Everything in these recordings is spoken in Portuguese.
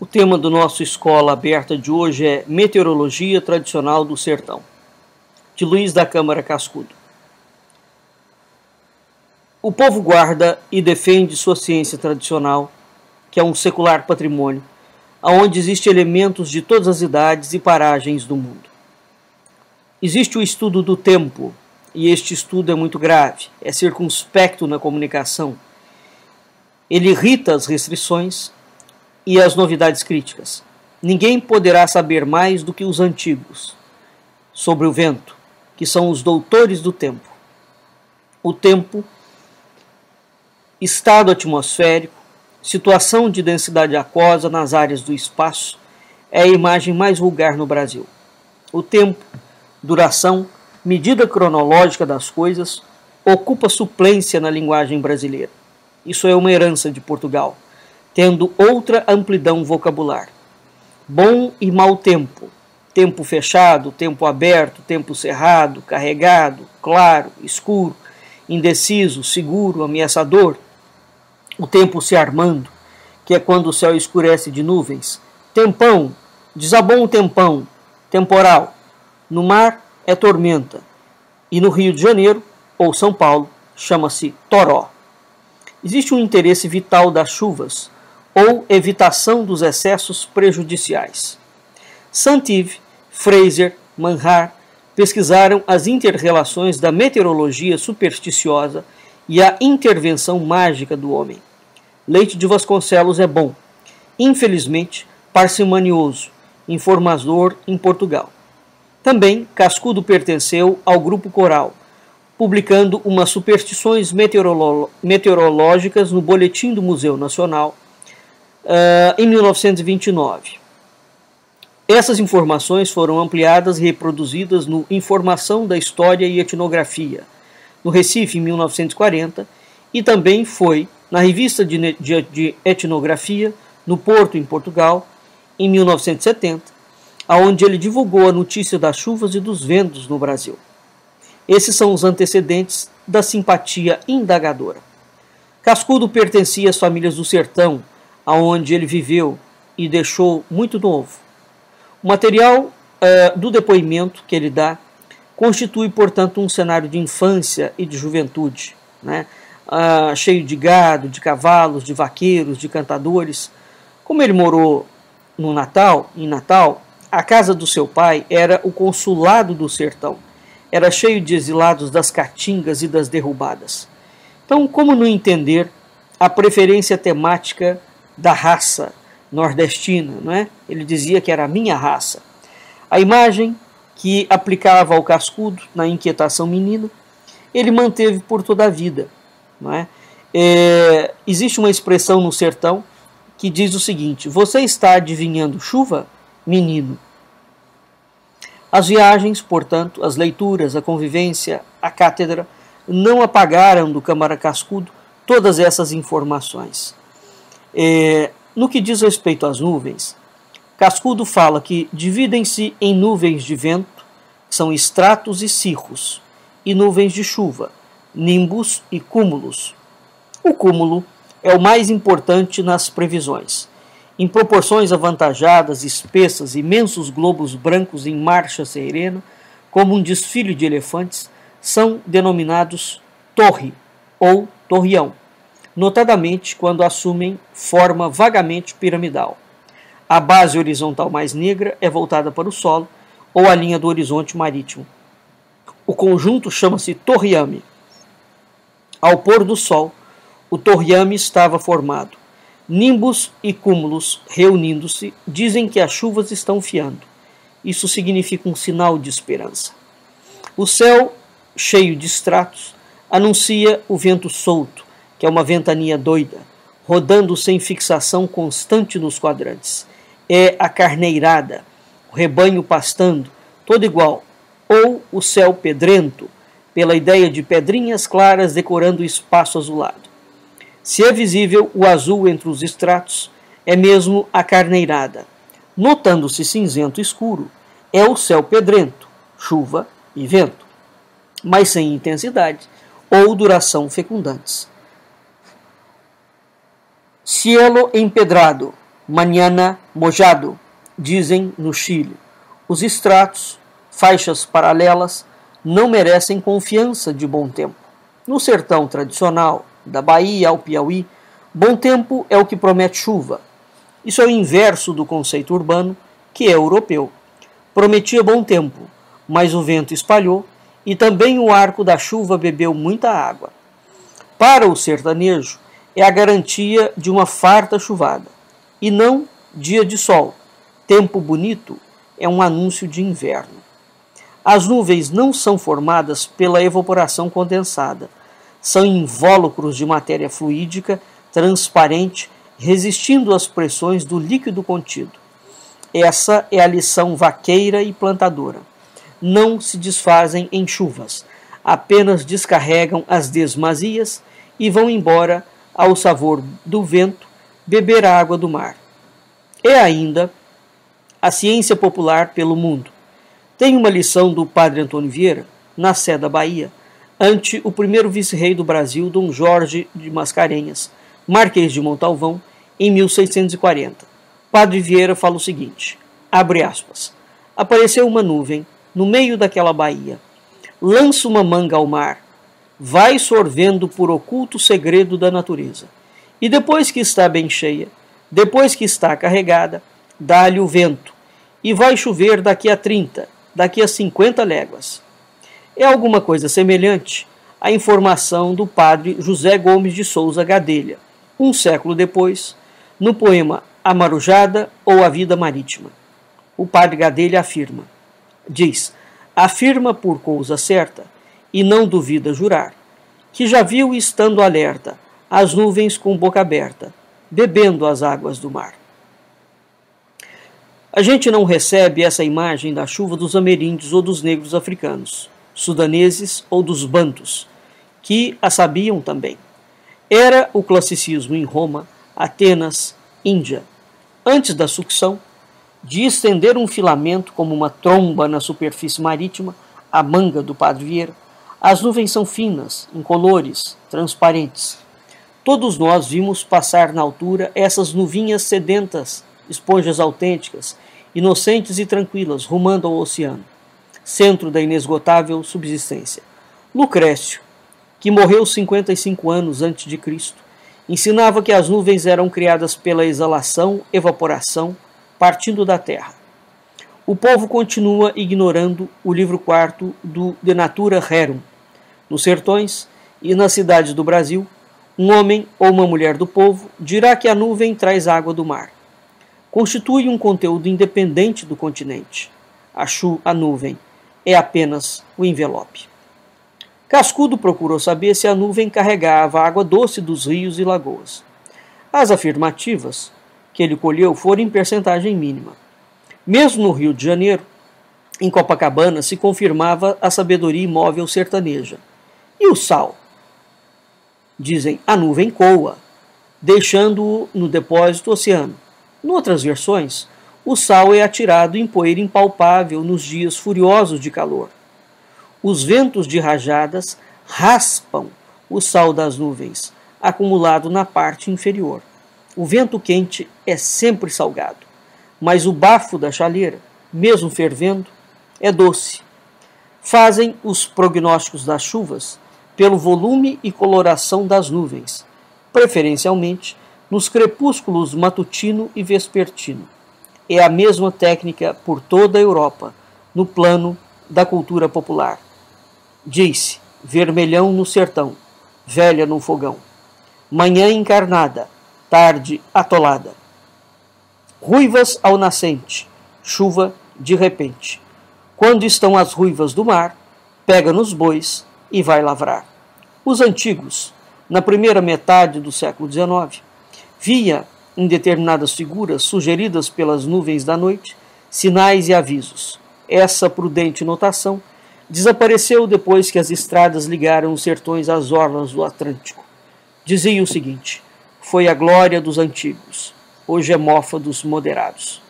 O tema do nosso Escola Aberta de hoje é Meteorologia Tradicional do Sertão, de Luiz da Câmara Cascudo. O povo guarda e defende sua ciência tradicional, que é um secular patrimônio, onde existem elementos de todas as idades e paragens do mundo. Existe o estudo do tempo, e este estudo é muito grave, é circunspecto na comunicação. Ele irrita as restrições e as novidades críticas. Ninguém poderá saber mais do que os antigos sobre o vento, que são os doutores do tempo. O tempo, estado atmosférico, situação de densidade aquosa nas áreas do espaço, é a imagem mais vulgar no Brasil. O tempo, duração, medida cronológica das coisas, ocupa suplência na linguagem brasileira. Isso é uma herança de Portugal, tendo outra amplidão vocabular. Bom e mau tempo, tempo fechado, tempo aberto, tempo cerrado, carregado, claro, escuro, indeciso, seguro, ameaçador. O tempo se armando, que é quando o céu escurece de nuvens. Tempão, desabou um tempão, temporal. No mar é tormenta. E no Rio de Janeiro, ou São Paulo, chama-se toró. Existe um interesse vital das chuvas, ou evitação dos excessos prejudiciais. Saint-Yves, Fraser, Manhart pesquisaram as inter-relações da meteorologia supersticiosa e a intervenção mágica do homem. Leite de Vasconcelos é bom, infelizmente parcimonioso, informador em Portugal. Também Cascudo pertenceu ao grupo coral, publicando umas superstições meteorológicas no Boletim do Museu Nacional, em 1929. Essas informações foram ampliadas e reproduzidas no Informação da História e Etnografia, no Recife, em 1940, e também foi na Revista de Etnografia, no Porto, em Portugal, em 1970, onde ele divulgou a notícia das chuvas e dos ventos no Brasil. Esses são os antecedentes da simpatia indagadora. Cascudo pertencia às famílias do sertão, aonde ele viveu e deixou muito novo. O material do depoimento que ele dá constitui, portanto, um cenário de infância e de juventude, né? Cheio de gado, de cavalos, de vaqueiros, de cantadores. Como ele morou em Natal, a casa do seu pai era o consulado do sertão. Era cheio de exilados das caatingas e das derrubadas. Então, como não entender a preferência temática da raça nordestina, não é? Ele dizia que era a minha raça. A imagem que aplicava ao Cascudo na inquietação menina, ele manteve por toda a vida, não é? Existe uma expressão no sertão que diz o seguinte: você está adivinhando chuva, menino? As viagens, portanto, as leituras, a convivência, a cátedra, não apagaram do Câmara Cascudo todas essas informações. No que diz respeito às nuvens, Cascudo fala que dividem-se em nuvens de vento, que são estratos e cirros, e nuvens de chuva, nimbus e cúmulos. O cúmulo é o mais importante nas previsões. Em proporções avantajadas, espessas, imensos globos brancos em marcha serena, como um desfile de elefantes, são denominados torre ou torreão, notadamente quando assumem forma vagamente piramidal. A base horizontal mais negra é voltada para o solo ou a linha do horizonte marítimo. O conjunto chama-se torreame. Ao pôr do sol, o torreame estava formado. Nimbus e cúmulos, reunindo-se, dizem que as chuvas estão fiando. Isso significa um sinal de esperança. O céu, cheio de estratos, anuncia o vento solto, que é uma ventania doida, rodando sem fixação constante nos quadrantes. É a carneirada, o rebanho pastando, todo igual, ou o céu pedrento, pela ideia de pedrinhas claras decorando o espaço azulado. Se é visível o azul entre os estratos, é mesmo a carneirada. Notando-se cinzento escuro, é o céu pedrento, chuva e vento, mas sem intensidade ou duração fecundantes. Cielo empedrado, Mañana mojado, dizem no Chile. Os estratos, faixas paralelas, não merecem confiança de bom tempo. No sertão tradicional, da Bahia ao Piauí, bom tempo é o que promete chuva. Isso é o inverso do conceito urbano, que é europeu. Prometia bom tempo, mas o vento espalhou e também o arco da chuva bebeu muita água. Para o sertanejo, é a garantia de uma farta chuvada, e não dia de sol. Tempo bonito é um anúncio de inverno. As nuvens não são formadas pela evaporação condensada. São invólucros de matéria fluídica, transparente, resistindo às pressões do líquido contido. Essa é a lição vaqueira e plantadora. Não se desfazem em chuvas, apenas descarregam as desmazias e vão embora ao sabor do vento beber a água do mar. É ainda a ciência popular pelo mundo. Tem uma lição do padre Antônio Vieira, na Sé da Bahia, ante o primeiro vice-rei do Brasil, Dom Jorge de Mascarenhas, Marquês de Montalvão, em 1640. Padre Vieira fala o seguinte, abre aspas, apareceu uma nuvem no meio daquela baía, lança uma manga ao mar, vai sorvendo por oculto segredo da natureza, e depois que está bem cheia, depois que está carregada, dá-lhe o vento, e vai chover daqui a 30, daqui a 50 léguas. É alguma coisa semelhante à informação do padre José Gomes de Souza Gadelha, um século depois, no poema A Marujada ou A Vida Marítima. O padre Gadelha afirma por coisa certa, e não duvida jurar, que já viu estando alerta as nuvens com boca aberta, bebendo as águas do mar. A gente não recebe essa imagem da chuva dos ameríndios ou dos negros africanos, sudaneses ou dos bantus, que a sabiam também. Era o classicismo em Roma, Atenas, Índia. Antes da sucção, de estender um filamento como uma tromba na superfície marítima, a manga do padre Vieira, as nuvens são finas, incolores, transparentes. Todos nós vimos passar na altura essas nuvinhas sedentas, esponjas autênticas, inocentes e tranquilas, rumando ao oceano, centro da inesgotável subsistência. Lucrécio, que morreu 55 anos antes de Cristo, ensinava que as nuvens eram criadas pela exalação, evaporação, partindo da terra. O povo continua ignorando o livro quarto do De Natura Rerum. Nos sertões e nas cidades do Brasil, um homem ou uma mulher do povo dirá que a nuvem traz água do mar. Constitui um conteúdo independente do continente. A nuvem é apenas o envelope. Cascudo procurou saber se a nuvem carregava a água doce dos rios e lagoas. As afirmativas que ele colheu foram em percentagem mínima. Mesmo no Rio de Janeiro, em Copacabana, se confirmava a sabedoria imóvel sertaneja. E o sal? Dizem, a nuvem coa, deixando-o no depósito oceano. Em outras versões, o sal é atirado em poeira impalpável nos dias furiosos de calor. Os ventos de rajadas raspam o sal das nuvens, acumulado na parte inferior. O vento quente é sempre salgado, mas o bafo da chaleira, mesmo fervendo, é doce. Fazem os prognósticos das chuvas pelo volume e coloração das nuvens, preferencialmente nos crepúsculos matutino e vespertino. É a mesma técnica por toda a Europa, no plano da cultura popular. Diz-se, vermelhão no sertão, velha no fogão. Manhã encarnada, tarde atolada. Ruivas ao nascente, chuva de repente. Quando estão as ruivas do mar, pega nos bois e vai lavrar. Os antigos, na primeira metade do século XIX, via em determinadas figuras sugeridas pelas nuvens da noite sinais e avisos. Essa prudente notação desapareceu depois que as estradas ligaram os sertões às orlas do Atlântico. Dizia o seguinte, foi a glória dos antigos, hoje é mofa dos moderados.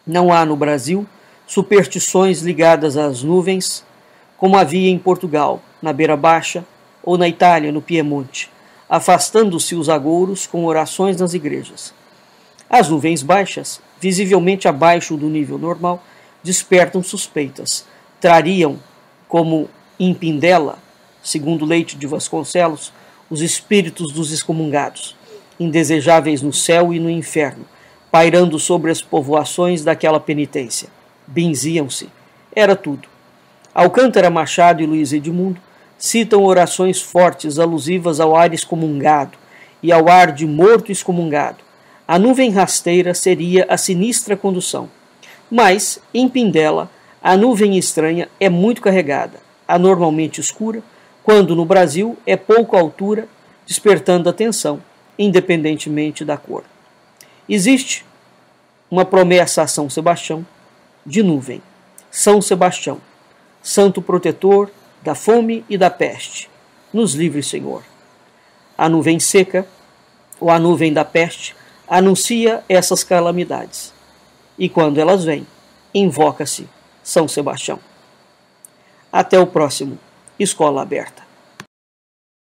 Não há no Brasil superstições ligadas às nuvens, como havia em Portugal, na Beira Baixa, ou na Itália, no Piemonte, afastando-se os agouros com orações nas igrejas. As nuvens baixas, visivelmente abaixo do nível normal, despertam suspeitas. Trariam, como em Pindela, segundo Leite de Vasconcelos, os espíritos dos excomungados, indesejáveis no céu e no inferno, pairando sobre as povoações daquela penitência. Benziam-se. Era tudo. Alcântara Machado e Luiz Edmundo citam orações fortes alusivas ao ar excomungado e ao ar de morto excomungado. A nuvem rasteira seria a sinistra condução. Mas, em Pindela, a nuvem estranha é muito carregada, anormalmente escura, quando no Brasil é pouca altura, despertando atenção, independentemente da cor. Existe uma promessa a São Sebastião de nuvem. São Sebastião, santo protetor da fome e da peste, nos livre, Senhor. A nuvem seca, ou a nuvem da peste, anuncia essas calamidades. E quando elas vêm, invoca-se São Sebastião. Até o próximo Escola Aberta.